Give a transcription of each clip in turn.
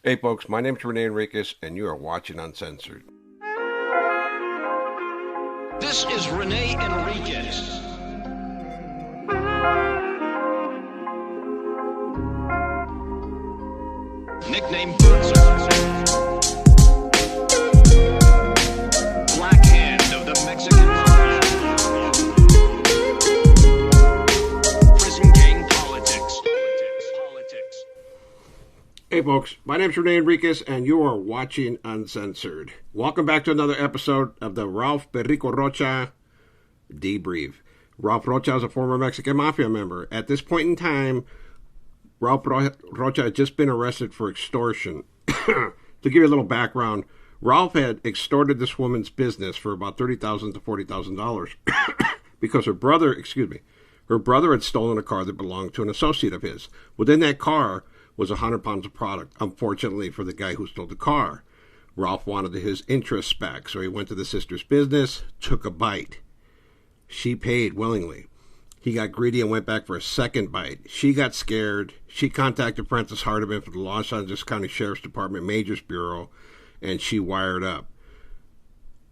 Hey folks, my name is Rene Enriquez and you are watching Uncensored. This is Rene Enriquez. Nickname Bootser. Blackhand of the Mexican Mafia. Prison gang politics. Hey folks, my name is Rene Enriquez and you are watching Uncensored. Welcome back to another episode of the Ralph Perico Rocha Debrief. Ralph Rocha is a former Mexican Mafia member. At this point in time, Ralph Rocha had just been arrested for extortion. To give you a little background, Ralph had extorted this woman's business for about $30,000 to $40,000 because her brother had stolen a car that belonged to an associate of his. Within that car was 100 pounds of product. Unfortunately for the guy who stole the car, Ralph wanted his interests back, so he went to the sister's business, took a bite. She paid willingly. He got greedy and went back for a second bite. She got scared. She contacted Francis Hardiman from the Los Angeles County Sheriff's Department Majors Bureau, and she wired up.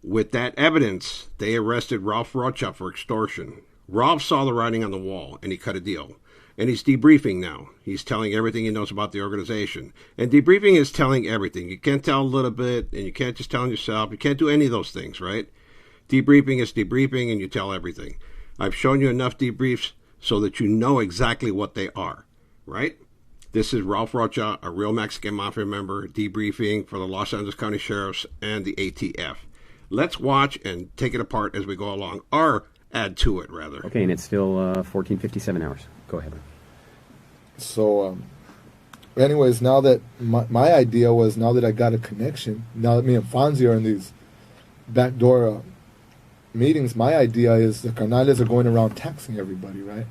With that evidence, they arrested Ralph Rocha for extortion. Ralph saw the writing on the wall, and he cut a deal. And he's debriefing now. He's telling everything he knows about the organization. And debriefing is telling everything. You can't tell a little bit, and you can't just tell yourself. You can't do any of those things, right? Debriefing is debriefing, and you tell everything. I've shown you enough debriefs so that you know exactly what they are, right? This is Ralph Rocha, a real Mexican Mafia member, debriefing for the Los Angeles County Sheriffs and the ATF. Let's watch and take it apart as we go along, or add to it, rather. Okay, and it's still 14:57 hours. Go ahead. So, anyways, now that my idea was, now that I got a connection, now that me and Fonzie are in these backdoor meetings, my idea is the carnales are going around taxing everybody, right?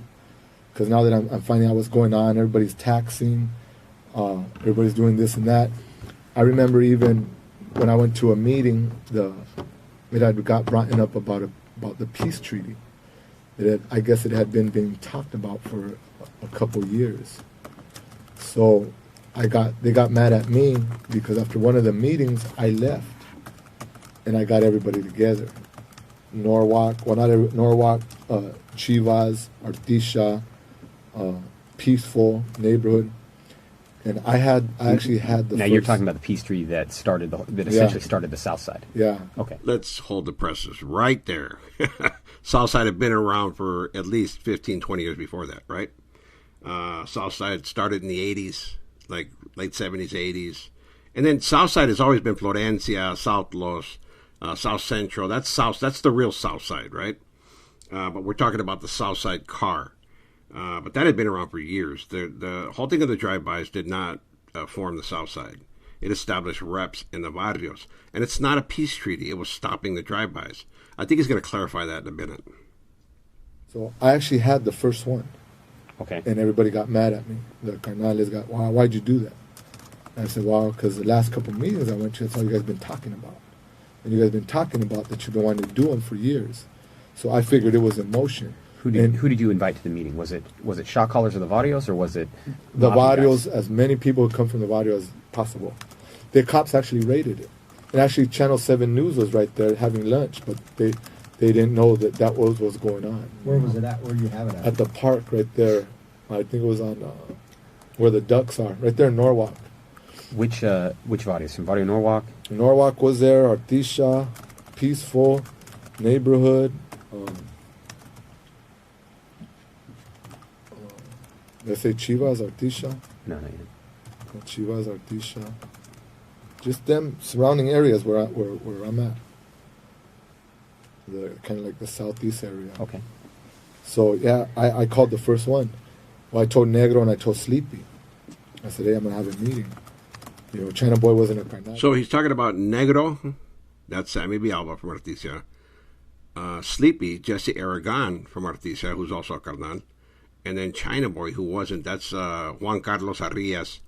Because now that I'm finding out what's going on, everybody's taxing, everybody's doing this and that. I remember even when I went to a meeting, it had got brought up about the peace treaty. I guess it had been being talked about for a couple years. So they got mad at me because after one of the meetings, I left and I got everybody together. Norwalk, Chivas, Artisha, Peaceful Neighborhood, and I actually had the. Now you're talking about the peace treaty that essentially started the South Side. Yeah. Okay. Let's hold the presses right there. Southside had been around for at least 15, 20 years before that, right? Southside started in the 80s, like late 70s, 80s. And then Southside has always been Florencia, South Los, South Central. That's the real Southside, right? But we're talking about the Southside car. But that had been around for years. The halting of the drive-bys did not form the Southside. It established reps in the barrios. And it's not a peace treaty. It was stopping the drive-bys. I think he's going to clarify that in a minute. So I actually had the first one. Okay. And everybody got mad at me. The carnales got, wow, why'd you do that? And I said, well, because the last couple of meetings I went to, that's all you guys been talking about. And you guys been talking about that you've been wanting to do them for years. So I figured it was in motion. Who did you invite to the meeting? Was it shot callers of the barrios, or was it the barrios? As many people would come from the barrio as possible. The cops actually raided it, and actually Channel 7 News was right there having lunch, but they didn't know that was what was going on. Where was it at? Where did you have it at? At the park right there. I think it was on where the ducks are, right there in Norwalk. Which barrios? From Barrio Norwalk? Norwalk was there, Artisha, Peaceful, Neighborhood. Let's say Chivas, Artisha. No, not yet. Chivas, Artisha. Just them surrounding areas where I'm at. The kind of like the southeast area. Okay. So yeah, I called the first one. Well, I told Negro and I told Sleepy. I said, hey, I'm gonna have a meeting. China Boy wasn't a carnal. So he's talking about Negro. That's Sammy Bialba from Artesia. Sleepy, Jesse Aragon from Artesia, who's also a carnal. And then China Boy, who wasn't. That's Juan Carlos Arias,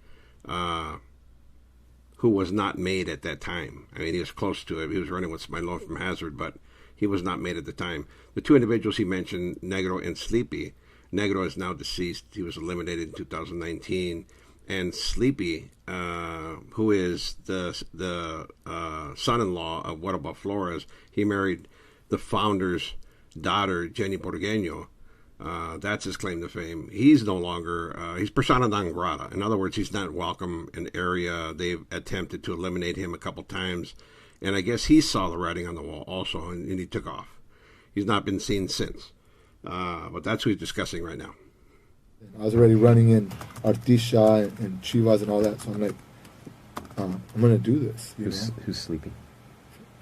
who was not made at that time. I mean, he was close to it. He was running with my loan from Hazard, but he was not made at the time. The two individuals he mentioned, Negro and Sleepy. Negro is now deceased. He was eliminated in 2019. and Sleepy, who is the son-in-law of What About Flores. He married the founder's daughter, Jenny Borgueño. That's his claim to fame. He's no longer, he's persona non grata. In other words, he's not welcome in the area. They've attempted to eliminate him a couple times. And I guess he saw the writing on the wall also, and he took off. He's not been seen since. But that's who he's discussing right now. I was already running in Artisha and Chivas and all that, so I'm like, I'm going to do this. Who's Sleepy?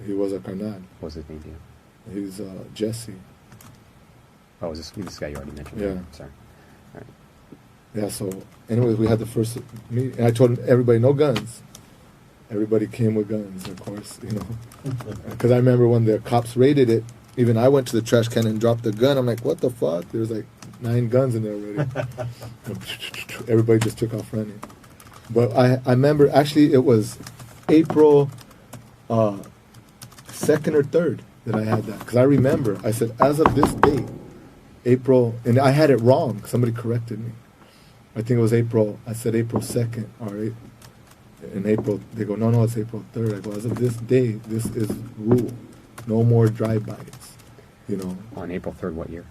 He was a carnal. What's his name? He was Jesse. Oh, is this guy you already mentioned? Yeah. Sorry. All right. Yeah, so anyways, we had the first meeting, and I told everybody, no guns. Everybody came with guns, of course, Because I remember when the cops raided it, even I went to the trash can and dropped the gun. I'm like, what the fuck? There's like 9 guns in there already. Everybody just took off running. But I remember, actually, it was April 2nd or 3rd that I had that. Because I remember, I said, as of this date, April, and I had it wrong. Somebody corrected me. I think it was April, I said April 2nd, or in April, they go, no, it's April 3rd. I go, as of this day, this is rule. No more drive-bys, On April 3rd, what year?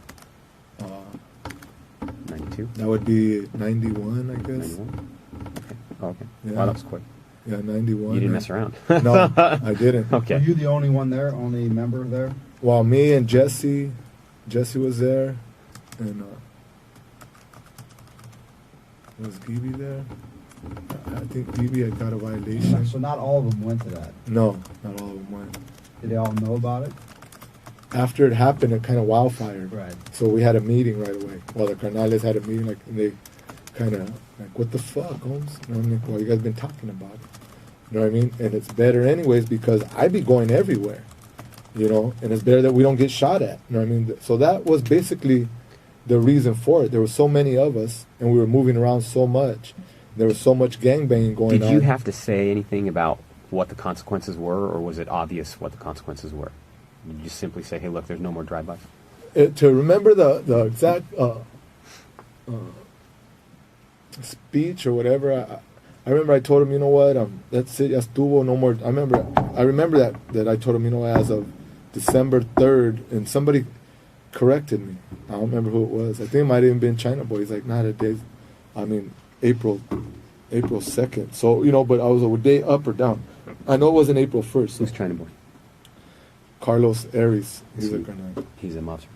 92? That would be 91, I guess. 91? Okay. Oh, okay. Yeah. Wow, that was quick. Yeah, 91. You didn't mess around. No, I didn't. Okay. Were you the only one there, only member there? Well, me and Jesse was there, and was Gibi there? I think Gibi had got a violation. So not all of them went to that. No, not all of them went. Did they all know about it? After it happened, it kind of wildfired. Right. So we had a meeting right away. Well, the carnales had a meeting, and they kind of what the fuck, Holmes? And I'm like, well, you guys been talking about it. You know what I mean? And it's better anyways because I be going everywhere, and it's better that we don't get shot at. You know what I mean? So that was basically the reason for it. There were so many of us, and we were moving around so much. There was so much gangbanging going on. Did you have to say anything about what the consequences were, or was it obvious what the consequences were? Did you just simply say, hey, look, there's no more drive-bys? To remember the exact speech or whatever, I remember I told him, you know what, that's it, ya estuvo, no more. I remember that I told him, as of December 3rd, and somebody corrected me. I don't remember who it was. I think it might have even been China Boy. He's like, nah, that day, April 2nd. So, but I was a day up or down. I know it wasn't April 1st. So Who's China Boy? Carlos Aries. He's a carnal. He's a mobster.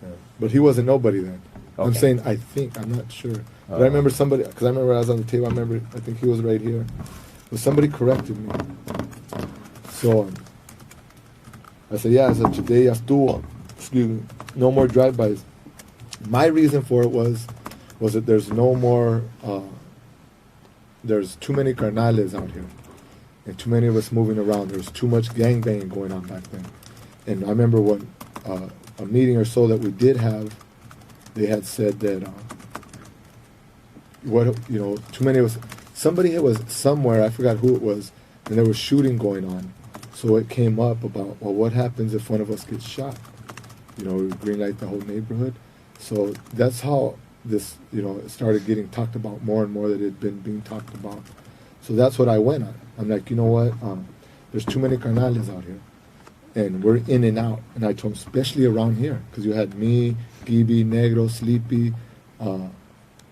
Yeah. But he wasn't nobody then. Okay. I'm saying I think. I'm not sure. But I remember somebody, because I remember I was on the table. I think he was right here. But somebody corrected me. So I said, yeah, today ya estuvo. Excuse me. No more drive-bys. My reason for it was that there's no more, there's too many carnales out here. And too many of us moving around. There was too much gangbanging going on back then. And I remember when a meeting or so that we did have, they had said that too many of us. Somebody was somewhere, I forgot who it was, and there was shooting going on. So it came up about, well, what happens if one of us gets shot? We green light the whole neighborhood. So that's how this, it started getting talked about more and more, that it had been being talked about. So that's what I went on. I'm like, you know what? There's too many carnales out here. And we're in and out. And I told him, especially around here, because you had me, Gibi, Negro, Sleepy. I don't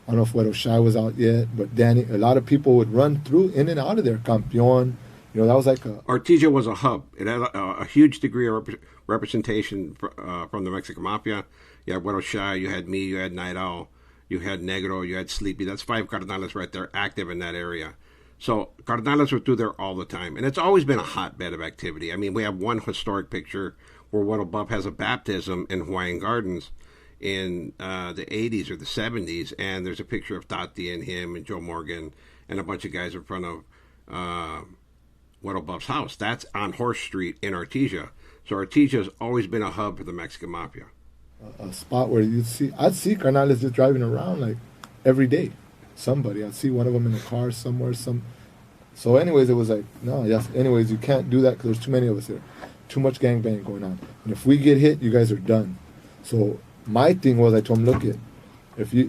know if Rocha was out yet, but Danny. A lot of people would run through, in and out of there. Campeon. That was like a... Artesia was a hub. It had a huge degree of representation from the Mexican Mafia. You had Rocha, you had me, you had Night Owl, you had Negro, you had Sleepy. That's 5 carnales right there active in that area. So carnales were through there all the time. And it's always been a hotbed of activity. We have one historic picture where What Above has a baptism in Hawaiian Gardens in the 80s or the 70s. And there's a picture of Tati and him and Joe Morgan and a bunch of guys in front of What Above's house. That's on Horse Street in Artesia. So Artesia has always been a hub for the Mexican Mafia. A spot where I'd see carnales just driving around like every day. Somebody, I'd see one of them in a car somewhere. So anyways, it was like, no, yes. Anyways, you can't do that because there's too many of us here. Too much gangbang going on. And if we get hit, you guys are done. So my thing was, I told him, look,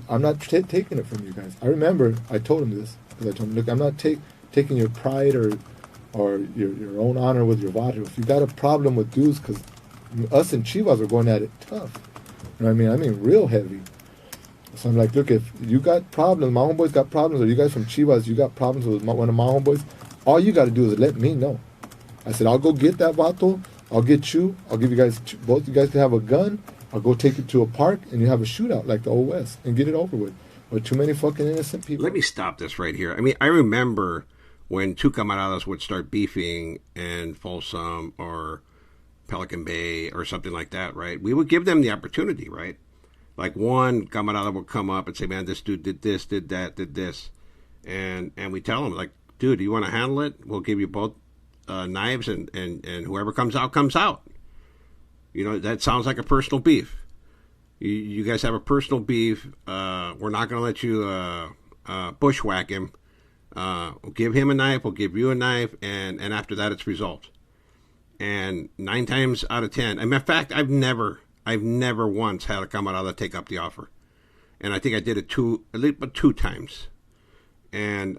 I'm not taking it from you guys. I remember I told him this. Because I told him, look, I'm not taking your pride or your own honor with your barrio. If you got a problem with dudes, because us and Chivas are going at it tough. You know what I mean? I mean real heavy. So I'm like, look, if you got problems, my homeboys got problems, or you guys from Chivas, you got problems with one of my homeboys, all you got to do is let me know. I said, I'll go get that vato. I'll get you. I'll give you guys, both you guys can have a gun. I'll go take you to a park and you have a shootout like the Old West and get it over with. But too many fucking innocent people. Let me stop this right here. I mean, I remember when two camaradas would start beefing in Folsom or Pelican Bay or something like that, right? We would give them the opportunity, right? Like one camarada would come up and say, man, this dude did this, did that, did this. And we tell him, like, dude, do you want to handle it? We'll give you both knives and whoever comes out, comes out. You know, that sounds like a personal beef. You guys have a personal beef. We're not going to let you bushwhack him. We'll give him a knife. We'll give you a knife. And after that, it's resolved. And 9 times out of 10, in fact, I've never once had a camarada take up the offer. And I think I did it at least 2 times. And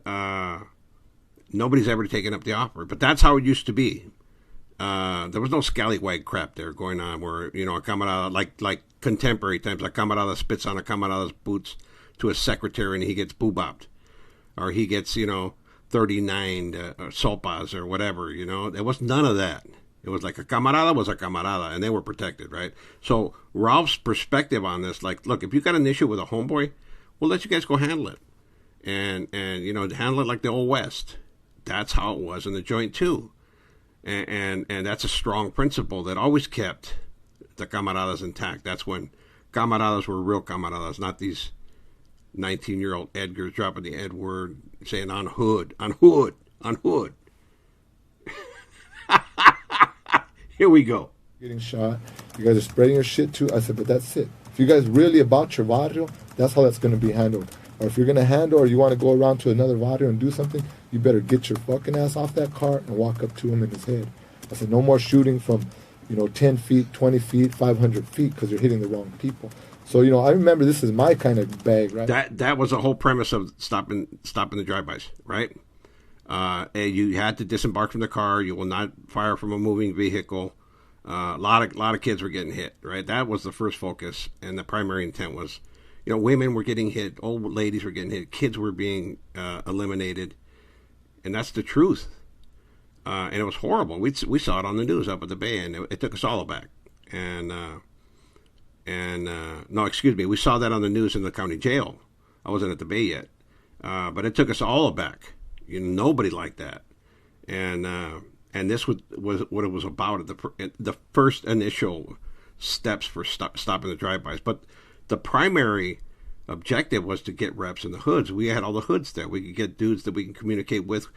nobody's ever taken up the offer. But that's how it used to be. There was no scallywag crap there going on where, you know, a camarada, like contemporary times, a camarada spits on a camarada's boots to a secretary and he gets boo-bopped. Or he gets, you know, 39 sopas or whatever, you know. There was none of that. It was like a camarada was a camarada, and they were protected, right? So Ralph's perspective on this, like, look, if you got an issue with a homeboy, we'll let you guys go handle it. And you know, handle it like the Old West. That's how it was in the joint, too. And that's a strong principle that always kept the camaradas intact. That's when camaradas were real camaradas, not these 19-year-old Edgars dropping the Ed word, saying on hood. Here we go. Getting shot. You guys are spreading your shit too. I said, but that's it. If you guys really about your barrio, that's how that's going to be handled. Or if you're going to handle or you want to go around to another barrio and do something, you better get your fucking ass off that cart and walk up to him in his head. I said, no more shooting from, 10 feet, 20 feet, 500 feet because you're hitting the wrong people. So, I remember this is my kind of bag, right? That was the whole premise of stopping the drive-bys, right? You had to disembark from the car. You will not fire from a moving vehicle. A lot of kids were getting hit, right? That was the first focus, and the primary intent was, women were getting hit, old ladies were getting hit, kids were being eliminated, and that's the truth. And it was horrible. We saw it on the news up at the Bay, and it took us all aback. No, excuse me, we saw that on the news in the county jail. I wasn't at the Bay yet, but it took us all aback. Nobody liked that, and this was what it was about at the first initial steps for stopping the drive-bys. But the primary objective was to get reps in the hoods. We had all the hoods there. We could get dudes that we can communicate with.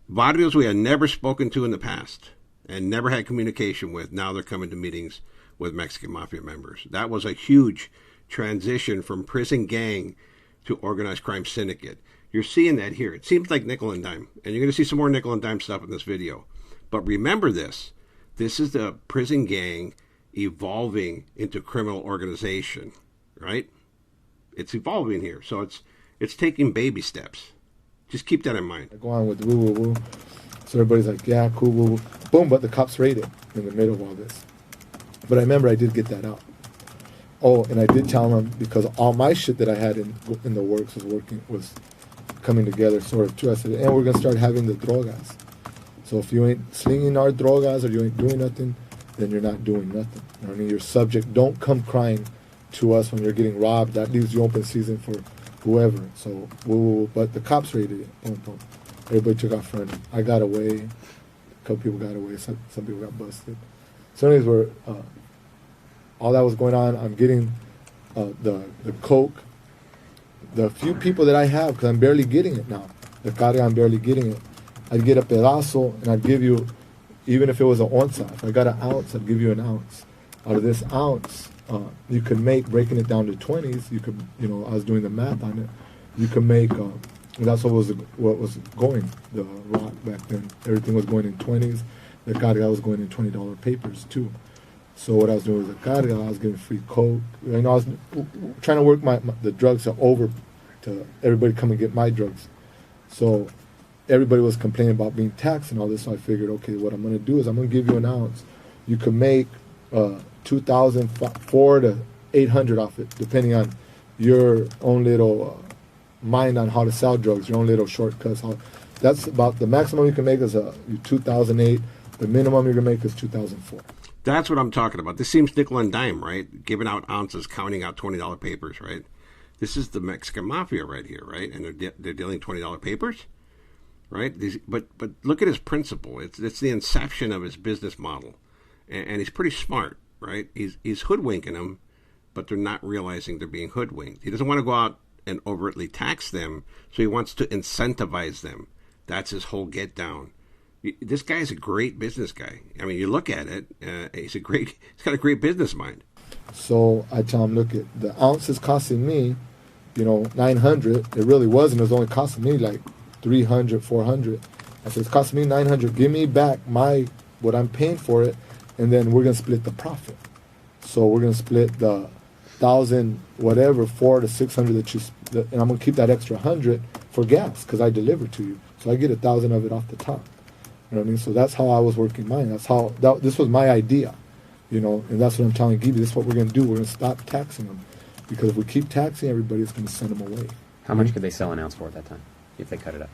Barrios we had never spoken to in the past and never had communication with. Now they're coming to meetings with Mexican Mafia members. That was a huge transition from prison gang to organized crime syndicate. You're seeing that here. It seems like nickel and dime. And you're going to see some more nickel and dime stuff in this video. But remember this. This is the prison gang evolving into criminal organization, right? It's evolving here. So it's taking baby steps. Just keep that in mind. I go on with woo, woo, woo. So everybody's like, yeah, cool, woo, woo. Boom, but the cops raid it in the middle of all this. But I remember I did get that out. Oh, and I did tell them because all my shit that I had in the works was coming together sort of too. I said, and we're going to start having the drogas. So if you ain't slinging our drogas or you ain't doing nothing, then you're not doing nothing. You know what I mean? Your subject, don't come crying to us when you're getting robbed. That leaves you open season for whoever. So, but the cops raided it. Boom, boom. Everybody took off running. I got away. A couple people got away. Some people got busted. So anyways, all that was going on. I'm getting the coke. The few people that I have, because I'm barely getting it now. The carga, I'm barely getting it. I'd get a pedazo, and I'd give you, even if it was an onza. If I got an ounce, I'd give you an ounce. Out of this ounce, you could make, breaking it down to 20s, you could, I was doing the math on it, you could make, that's what was going, the rock back then. Everything was going in 20s. The carga was going in $20 papers, too. So what I was doing was the carga, I was giving free coke. I was trying to work the drugs over to everybody come and get my drugs. So everybody was complaining about being taxed and all this. So I figured, okay, what I'm going to do is I'm going to give you an ounce. You can make 2,004 to 800 off it, depending on your own little mind on how to sell drugs, your own little shortcuts. That's about the maximum you can make is 2,008. The minimum you're going to make is 2,004. That's what I'm talking about. This seems nickel and dime, right? Giving out ounces, counting out $20 papers, right? This is the Mexican Mafia right here, right? And they're dealing $20 papers, right? But look at his principle. It's the inception of his business model, and he's pretty smart, right? He's hoodwinking them, but they're not realizing they're being hoodwinked. He doesn't want to go out and overtly tax them, so he wants to incentivize them. That's his whole get down. This guy is a great business guy. I mean, you look at it, he's got a great business mind. So I tell him, look, the ounce is costing me, 900. It really wasn't. It was only costing me like 300, 400. I said, it's costing me 900. Give me back what I'm paying for it, and then we're going to split the profit. So we're going to split the 1,000, whatever, 400 to 600 and I'm going to keep that extra 100 for gas because I deliver to you. So I get 1,000 of it off the top. You know what I mean? So that's how I was working mine. This was my idea, and that's what I'm telling Gibi. This is what we're going to do. We're going to stop taxing them, because if we keep taxing everybody, it's going to send them away. How much could they sell an ounce for at that time if they cut it up?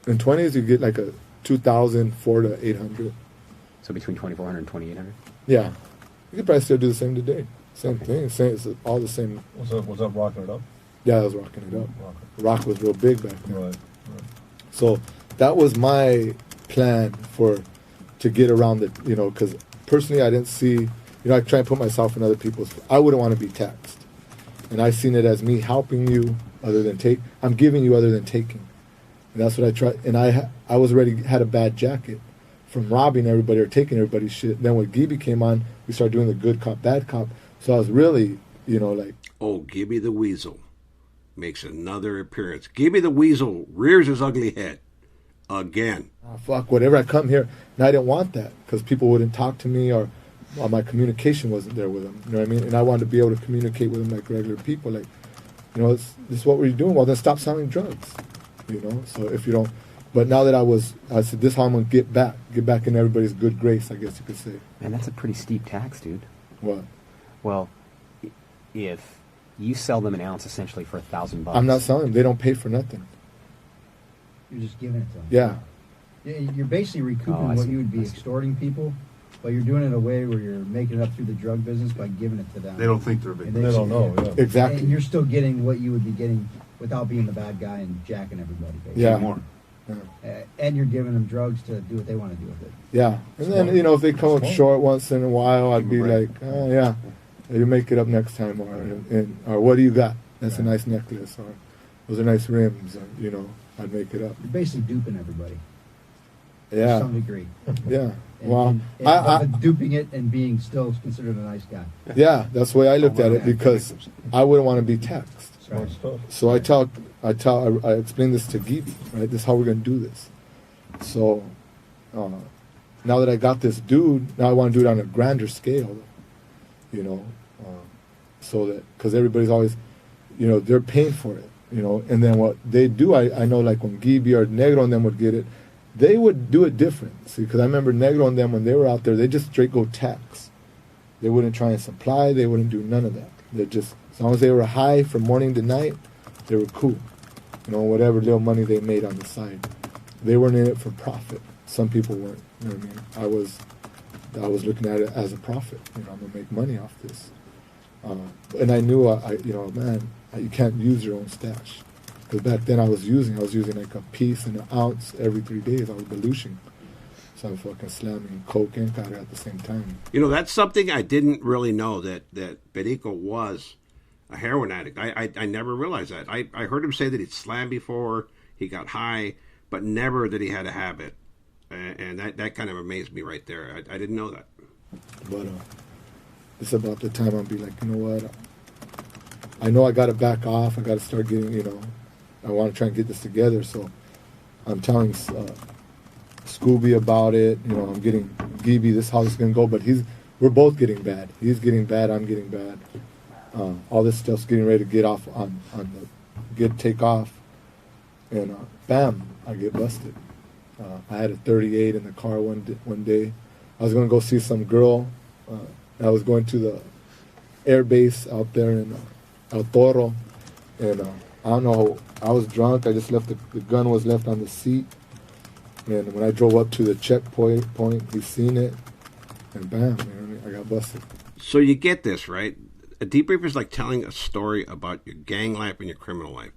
In 20s, you get like a 2,004 to 800. So between 2,400 and 2,800? Yeah. You could probably still do the same today. Same thing. It's all the same. Was that rocking it up? Yeah, I was rocking it up. Rock was real big back then. Right. So that was my plan to get around it, because personally I didn't see, I try and put myself in other people's, I wouldn't want to be taxed. And I seen it as me helping you I'm giving you other than taking. And that's what I tried. And I was already had a bad jacket from robbing everybody or taking everybody's shit. Then when Gibi came on, we started doing the good cop, bad cop. So I was really, like... Oh, Gibi the Weasel makes another appearance. Gibi the Weasel rears his ugly head again. Oh, fuck, whatever, I come here. And I didn't want that because people wouldn't talk to me or my communication wasn't there with them. You know what I mean? And I wanted to be able to communicate with them like regular people. Like, this is what we're doing. Well, then stop selling drugs. So if you don't... But now that I said, this is how I'm going to get back in everybody's good grace, I guess you could say. Man, that's a pretty steep tax, dude. What? Well, if you sell them an ounce essentially for $1,000... I'm not selling them. They don't pay for nothing. You're just giving it to them. Yeah. You're basically recouping what you would be extorting people, but you're doing it in a way where you're making it up through the drug business by giving it to them. They don't think they're a big. And They don't know. Yeah. Exactly. And you're still getting what you would be getting without being the bad guy and jacking everybody. Basically. Yeah. More. And you're giving them drugs to do what they want to do with it. Yeah. And then, if they come up short once in a while, I'd be like, oh, yeah, you make it up next time. Or what do you got? That's a nice necklace. Or those are nice rims. Or, I'd make it up. You're basically duping everybody. Yeah. To some degree. Yeah. And, Well, but duping it and being still considered a nice guy. Yeah, that's the way I looked at it, because I wouldn't want to be taxed. Right. So I explain this to Gibi, right? This is how we're going to do this. So now that I got this dude, now I want to do it on a grander scale, so that, because everybody's always, they're paying for it, and then what they do, I know, like when Gibi or Negro and them would get it, they would do it different. See, because I remember Negro and them, when they were out there, they just straight go tax. They wouldn't try and supply. They wouldn't do none of that. They just, as long as they were high from morning to night, they were cool. Whatever little money they made on the side. They weren't in it for profit. Some people weren't. You know what I mean? I was looking at it as a profit. I'm gonna make money off this. And I knew, you can't use your own stash. Because back then I was using like a piece and an ounce every 3 days. I was balushing. So I'm fucking slamming coke and powder at the same time. That's something I didn't really know, that Perico was a heroin addict. I never realized that. I heard him say that he'd slammed before, he got high, but never that he had a habit. And that kind of amazed me right there. I didn't know that. But it's about the time I'll be like, you know what? I know I got to back off. I got to start getting, I want to try and get this together. So I'm telling Scooby about it. I'm getting Gibi, this is how this is going to go. But we're both getting bad. He's getting bad. I'm getting bad. All this stuff's getting ready to get off take off. and bam, I get busted. I had a 38 in the car one day. I was going to go see some girl. I was going to the air base out there in El Toro, and I don't know, I was drunk. I just left the gun was left on the seat, and when I drove up to the checkpoint, he seen it, and bam, man, I got busted. So you get this, right? A debrief is like telling a story about your gang life and your criminal life.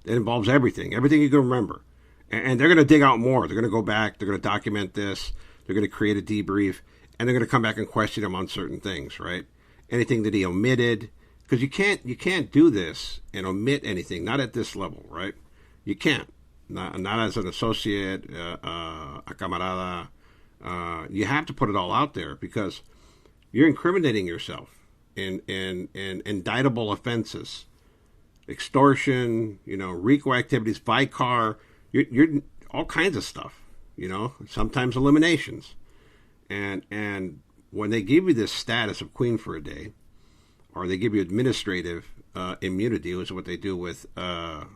It involves everything you can remember. And they're going to dig out more. They're going to go back. They're going to document this. They're going to create a debrief. And they're going to come back and question him on certain things, right? Anything that he omitted. Because you can't do this and omit anything. Not at this level, right? You can't. Not as an associate, a camarada. You have to put it all out there because you're incriminating yourself in indictable offenses. Extortion, RICO activities, vicar, you're all kinds of stuff, sometimes eliminations. And when they give you this status of queen for a day, or they give you administrative immunity, which is what they do with CDCR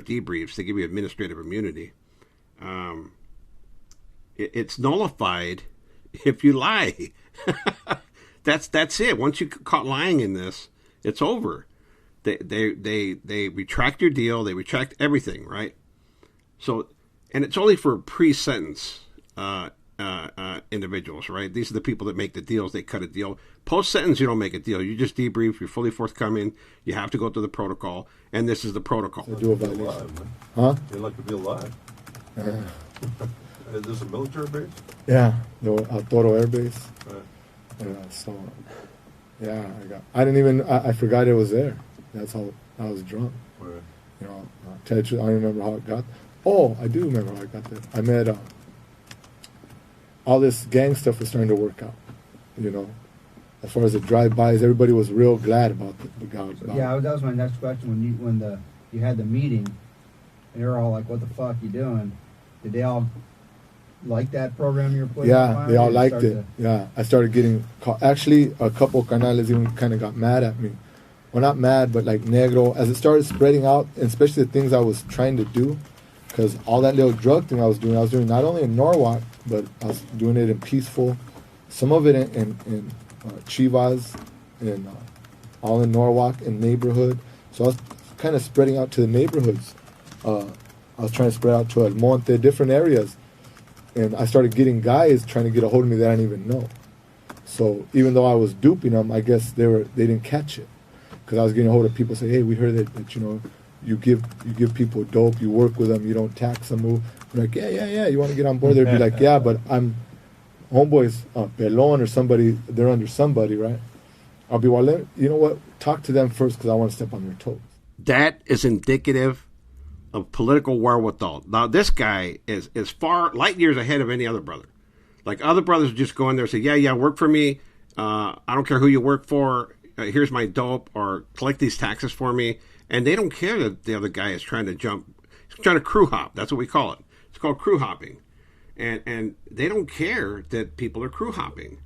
debriefs, they give you administrative immunity. It's nullified if you lie. That's it. Once you caught lying in this, it's over. They retract your deal. They retract everything, right? So, and it's only for pre-sentence individuals, right? These are the people that make the deals. They cut a deal. Post-sentence, you don't make a deal. You just debrief. You're fully forthcoming. You have to go through the protocol, and this is the protocol. They do a violation. Huh? They like to be alive. Is this a military base? Yeah, the Toro Air Base. Right. I forgot it was there. That's how I was drunk. Right. I'll tell you the truth, I don't remember how it got. Oh, I do remember how I got there. I met all this gang stuff was starting to work out. As far as the drive-bys, everybody was real glad about the guy. Yeah, that was my next question. When you had the meeting, and they were all like, "What the fuck you doing?" Did they all like that program you were putting? Yeah, they all liked it. Yeah, I started getting caught. Actually, a couple of carnales even kind of got mad at me. Well, not mad, but like negro. As it started spreading out, and especially the things I was trying to do, because all that little drug thing I was doing not only in Norwalk, but I was doing it in Peaceful, some of it in Chivas, and all in Norwalk, in neighborhood. So I was kind of spreading out to the neighborhoods. I was trying to spread out to El Monte, different areas. And I started getting guys trying to get a hold of me that I didn't even know. So even though I was duping them, I guess they didn't catch it. Because I was getting a hold of people say, "Hey, we heard that you give people dope, you work with them, you don't tax them." They're like, yeah, you want to get on board? They'd be like, "Yeah, but I'm homeboys, pelon or somebody, they're under somebody, right?" I'll be, "Well, you know what? Talk to them first because I want to step on their toes." That is indicative of political wherewithal. Now, this guy is far light years ahead of any other brother. Like, other brothers just go in there and say, yeah, work for me. I don't care who you work for. Here's my dope, or collect these taxes for me. And they don't care that the other guy is trying to he's trying to crew hop. That's what we call it. It's called crew hopping. And they don't care that people are crew hopping.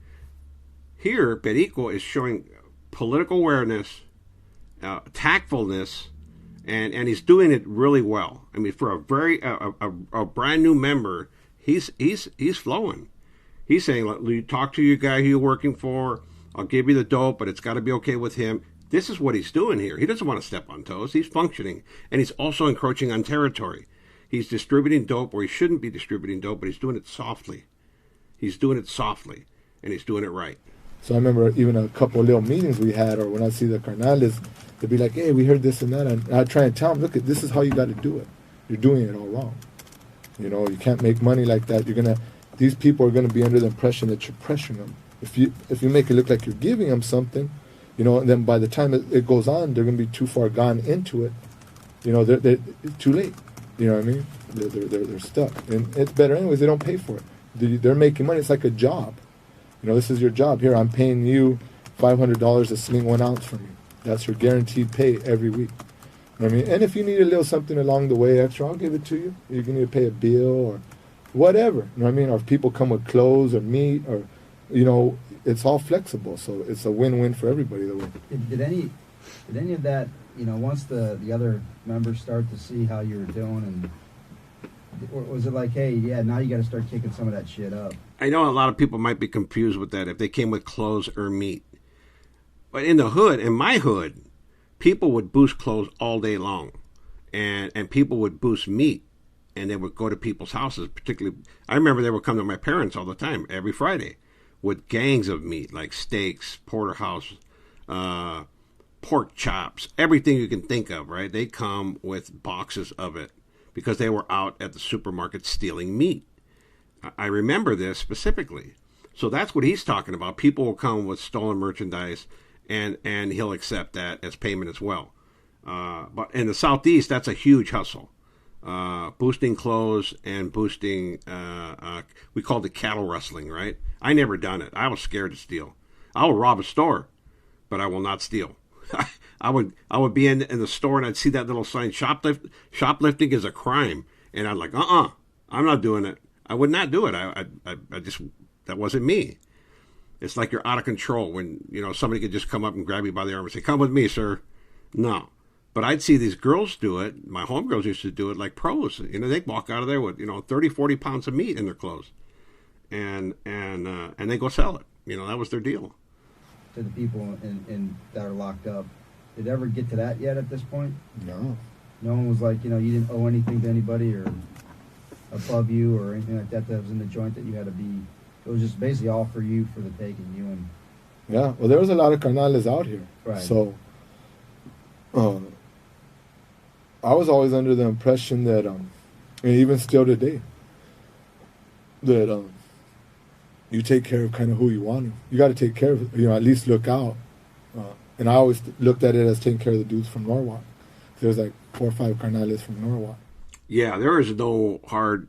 Here, Perico is showing political awareness, tactfulness, and he's doing it really well. I mean, for a brand new member, he's flowing. He's saying, "Look, you talk to your guy who you're working for. I'll give you the dope, but it's got to be okay with him." This is what he's doing here. He doesn't want to step on toes. He's functioning, and he's also encroaching on territory. He's distributing dope where he shouldn't be distributing dope, but he's doing it softly. He's doing it softly, and he's doing it right. So I remember even a couple of little meetings we had, or when I see the carnales, they'd be like, "Hey, we heard this and that," and I try and tell them, "Look, this is how you got to do it. You're doing it all wrong. You can't make money like that. These people are gonna be under the impression that you're pressuring them. If you make it look like you're giving them something, and then by the time it goes on, they're gonna be too far gone into it. They're too late. You know what I mean? They're stuck, and it's better anyways. They don't pay for it. They're making money. It's like a job. This is your job. Here, I'm paying you $500 to sling 1 ounce for me. That's your guaranteed pay every week. You know what I mean? And if you need a little something along the way extra, I'll give it to you. You can either pay a bill or whatever. You know what I mean? Or if people come with clothes or meat, or it's all flexible. So it's a win-win for everybody. Did any of that once the other members start to see how you were doing, and was it like, hey, yeah, now you got to start kicking some of that shit up? I know a lot of people might be confused with that if they came with clothes or meat. But in the hood, in my hood, people would boost clothes all day long. And people would boost meat. And they would go to people's houses, particularly. I remember they would come to my parents all the time, every Friday, with gangs of meat, like steaks, porterhouse, pork chops, everything you can think of, right? They come with boxes of it because they were out at the supermarket stealing meat. I remember this specifically. So that's what he's talking about. People will come with stolen merchandise, and he'll accept that as payment as well. But in the Southeast, that's a huge hustle. Boosting clothes and boosting, we called it cattle rustling, right? I never done it. I was scared to steal. I will rob a store, but I will not steal. I would be in the store and I'd see that little sign, shoplifting is a crime. And I'd like, I'm not doing it. I would not do it. I just, that wasn't me. It's like you're out of control when, somebody could just come up and grab you by the arm and say, come with me, sir. No. But I'd see these girls do it. My homegirls used to do it like pros. They'd walk out of there with, 30, 40 pounds of meat in their clothes. And they go sell it. That was their deal. To the people in that are locked up, did it ever get to that yet at this point? No. No one was like, you didn't owe anything to anybody or above you or anything like that was in the joint that you had to be. It was just basically all for you, for the taking, you and. Yeah, well, there was a lot of carnales out here. Right. So, I was always under the impression that, and even still today, that you take care of kind of who you want to. You got to take care of, at least look out. And I always looked at it as taking care of the dudes from Norwalk. There's like 4 or 5 carnales from Norwalk. Yeah, there is no hard,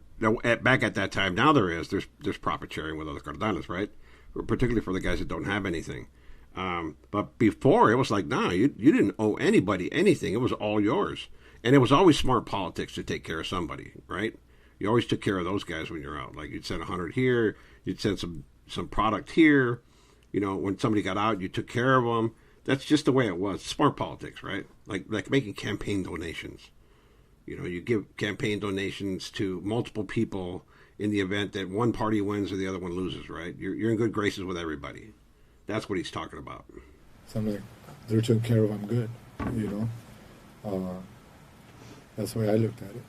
back at that time, now there is. There's profit sharing with other carnales, right? Particularly for the guys that don't have anything. But before, it was like, nah, you didn't owe anybody anything. It was all yours. And it was always smart politics to take care of somebody, right? You always took care of those guys when you're out. Like you'd send 100 here, you'd send some product here. When somebody got out, you took care of them. That's just the way it was. Smart politics, right? Like making campaign donations. You give campaign donations to multiple people in the event that one party wins or the other one loses, right? You're in good graces with everybody. That's what he's talking about. So I'm like, they're taken care of, I'm good, That's the way I looked at it.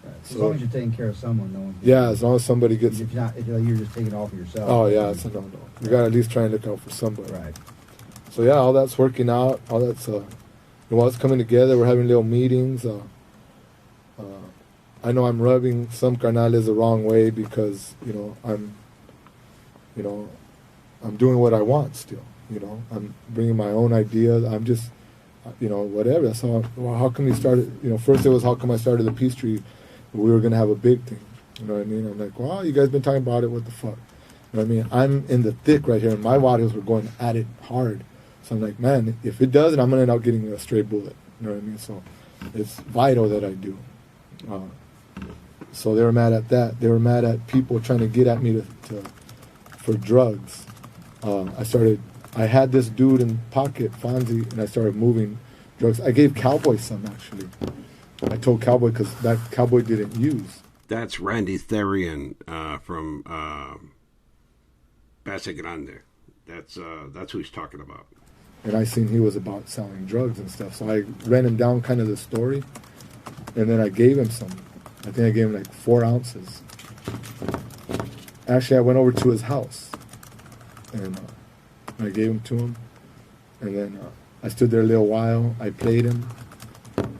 Right. As long as you're taking care of someone, no one's. Yeah, as long as somebody gets. If you're just taking it all for yourself. Oh yeah, it's a no. You got to at least try and look out for somebody. Right. So yeah, all that's working out. All that's it's coming together. We're having little meetings. I know I'm rubbing some carnales the wrong way because I'm doing what I want still. I'm bringing my own ideas. I'm just whatever. That's how come you started? First it was how come I started the peace tree. We were gonna have a big thing. You know what I mean? I'm like, well, you guys been talking about it. What the fuck? You know what I mean? I'm in the thick right here, and my warriors were going at it hard. So I'm like, man, if it doesn't, I'm gonna end up getting a stray bullet. You know what I mean? So it's vital that I do. So they were mad at that. They were mad at people trying to get at me for drugs. I had this dude in pocket, Fonzie, and I started moving drugs. I gave Cowboy some, actually. I told Cowboy because that Cowboy didn't use. That's Randy Therian from Base Grande. That's who he's talking about. And I seen he was about selling drugs and stuff. So I ran him down kind of the story, and then I gave him some. I think I gave him like 4 ounces. Actually, I went over to his house, and I gave him to him. And then I stood there a little while. I played him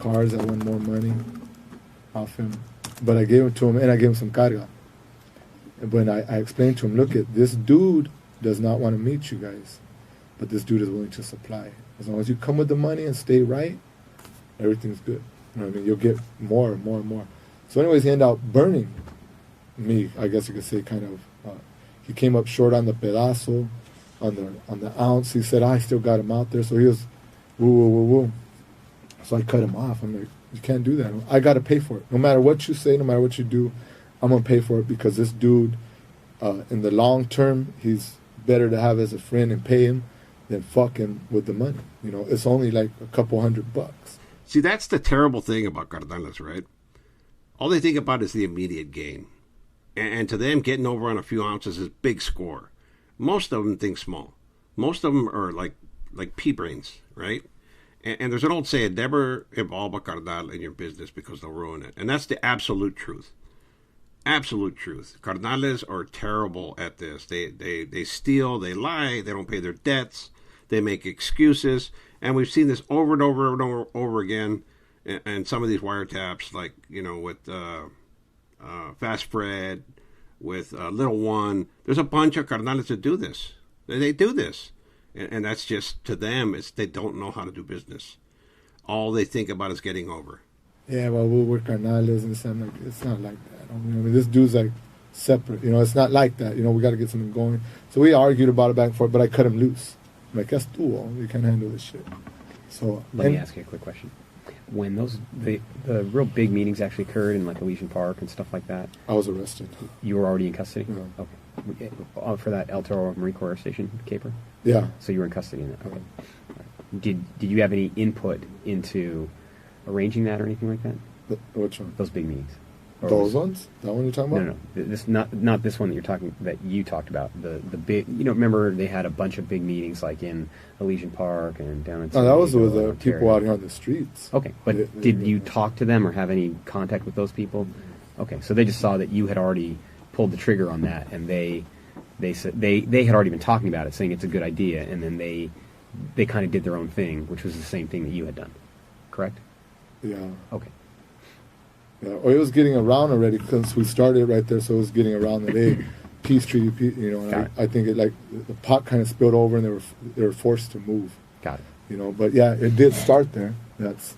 cards. I won more money off him. But I gave it to him, and I gave him some carga. But I explained to him, look, this dude does not want to meet you guys, but this dude is willing to supply. As long as you come with the money and stay right, everything's good. You know what I mean? You'll get more and more and more. So anyways, he ended up burning me, I guess you could say, kind of. He came up short on the pedazo, on the ounce. He said, I still got him out there. So he was, woo, woo, woo, woo. So I cut him off. I'm like, you can't do that. I got to pay for it. No matter what you say, no matter what you do, I'm going to pay for it because this dude, in the long term, he's better to have as a friend and pay him than fucking with the money. You know, it's only like a couple $100. See, that's the terrible thing about carnales, right? All they think about is the immediate gain. And to them, getting over on a few ounces is big score. Most of them think small. Most of them are like pea brains, right? And there's an old saying, never involve a carnal in your business because they'll ruin it. And that's the absolute truth. Absolute truth. Carnales are terrible at this. They steal, they lie, they don't pay their debts, they make excuses. And we've seen this over and over and over again. And some of these wiretaps, like, you know, with Fast Fred, with Little One, there's a bunch of carnales that do this. They do this. And that's just, to them, it's they don't know how to do business. All they think about is getting over. Yeah, well, we're carnales and stuff. Like, it's not like that. I mean, this dude's like separate. You know, it's not like that. You know, we got to get something going. So we argued about it back and forth, but I cut him loose. I'm like, that's too. You can't handle this shit. So let me ask you a quick question. When the real big meetings actually occurred in like Elysian Park and stuff like that, I was arrested. You were already in custody? Yeah. Okay. For that El Toro Marine Corps Station caper? Yeah. So you were in custody in that? Okay. Did you have any input into arranging that or anything like that? Which one? Those big meetings. Or Those ones? That one you're talking about? No. This not this one that you talked about. The big. You know, remember they had a bunch of big meetings like in Elysian Park and down in. No, that was with Ontario. people out here on the streets. Okay, but did you talk to them or have any contact with those people? Okay, so they just saw that you had already pulled the trigger on that, and they said they had already been talking about it, saying it's a good idea, and then they kind of did their own thing, which was the same thing that you had done, correct? Yeah. Okay. Yeah, or it was getting around already because we started right there, so it was getting around that peace treaty, you know. And I think it like the pot kind of spilled over, and they were forced to move. Got it. You know, but yeah, it did start there. That's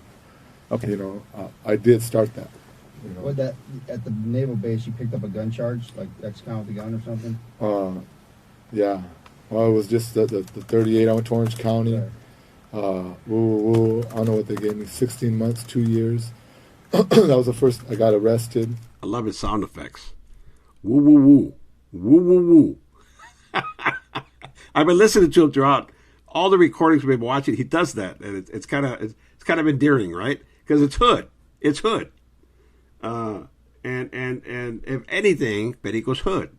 okay. You know, I did start that. You know. What that at the naval base? You picked up a gun charge, like ex-con with a gun or something? Yeah. Well, it was just the 38. I went to Orange County. Right. I don't know what they gave me. 16 months, 2 years. That was the first I got arrested. I love his sound effects. Woo, woo, woo. Woo, woo, woo. I've been listening to him throughout all the recordings we've been watching. He does that, and it's kind of endearing, right? Because it's hood. It's hood. And if anything, Perico's hood.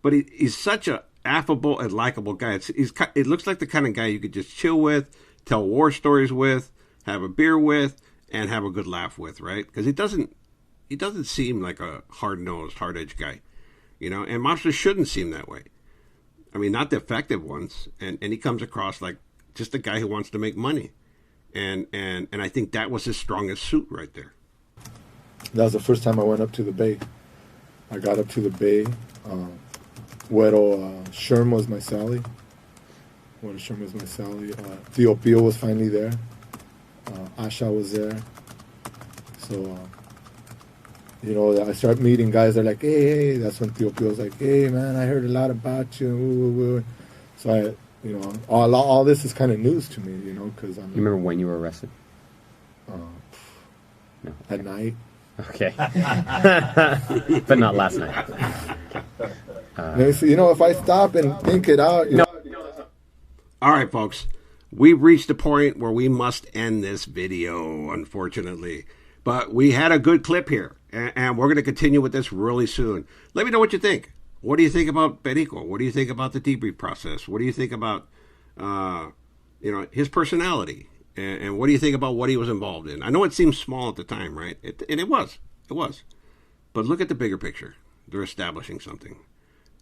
But he's such a affable and likable guy. It looks like the kind of guy you could just chill with, tell war stories with, have a beer with, and have a good laugh with, right? Because he doesn't seem like a hard-nosed, hard-edged guy, you know. And mobsters shouldn't seem that way. I mean, not the effective ones. And he comes across like just a guy who wants to make money, and I think that was his strongest suit right there. That was the first time I went up to the bay. I got up to the bay. Güero Sherm was my Sally. Theo Pio was finally there. Asha was there. So, you know, I start meeting guys. They're like, hey. That's when Theo Pio was like, hey, man, I heard a lot about you. So, you know, all this is kind of news to me, you know, because I'm... You remember when you were arrested? No. Okay. At night. Okay. But not last night. You know, if I stop and think it out... No. All right, folks. We've reached a point where we must end this video, unfortunately. But we had a good clip here, and we're going to continue with this really soon. Let me know what you think. What do you think about Perico? What do you think about the debrief process? What do you think about, his personality? And what do you think about what he was involved in? I know it seems small at the time, right? And it was. It was. But look at the bigger picture. They're establishing something.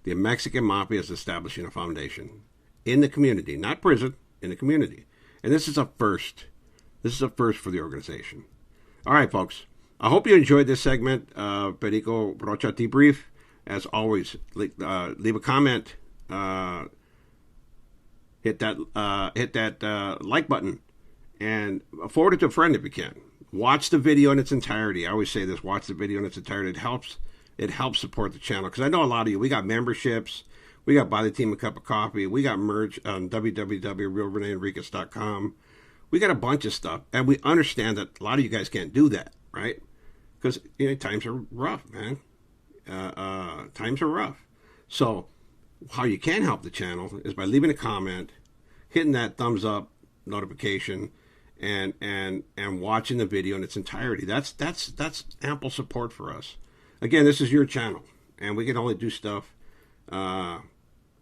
The Mexican Mafia is establishing a foundation in the community, not prison, in the community. And this is a first. This is a first for the organization. All right, folks. I hope you enjoyed this segment of Perico Rocha Debrief. As always, leave a comment. Hit that like button. And forward it to a friend if you can. Watch the video in its entirety. I always say this. Watch the video in its entirety. It helps support the channel. Because I know a lot of you, we got memberships. We got Buy the Team a Cup of Coffee. We got merch on www.realreneenriquez.com. We got a bunch of stuff. And we understand that a lot of you guys can't do that, right? Because times are rough, man. Times are rough. So how you can help the channel is by leaving a comment, hitting that thumbs up notification and watching the video in its entirety. That's ample support for us. Again, this is your channel, and we can only do stuff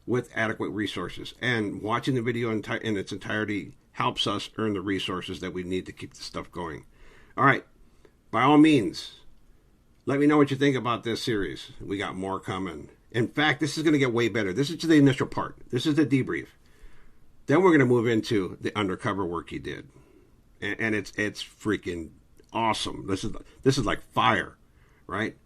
with adequate resources. And watching the video in its entirety helps us earn the resources that we need to keep the stuff going. All right, by all means, let me know what you think about this series. We got more coming. In fact, this is going to get way better. This is just the initial part. This is the debrief. Then we're going to move into the undercover work he did, and it's freaking awesome. This is like fire, right?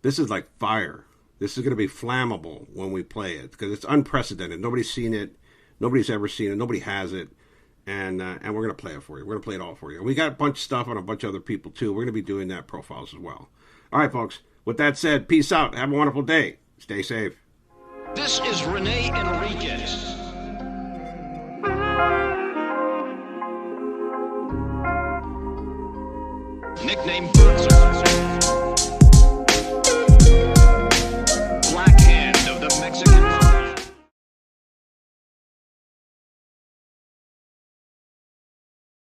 This is like fire. This is going to be flammable when we play it because it's unprecedented. Nobody's seen it. Nobody's ever seen it. Nobody has it. And we're going to play it for you. We're going to play it all for you. And we got a bunch of stuff on a bunch of other people, too. We're going to be doing that profiles as well. All right, folks. With that said, peace out. Have a wonderful day. Stay safe. This is Rene Enriquez. Nickname Boots.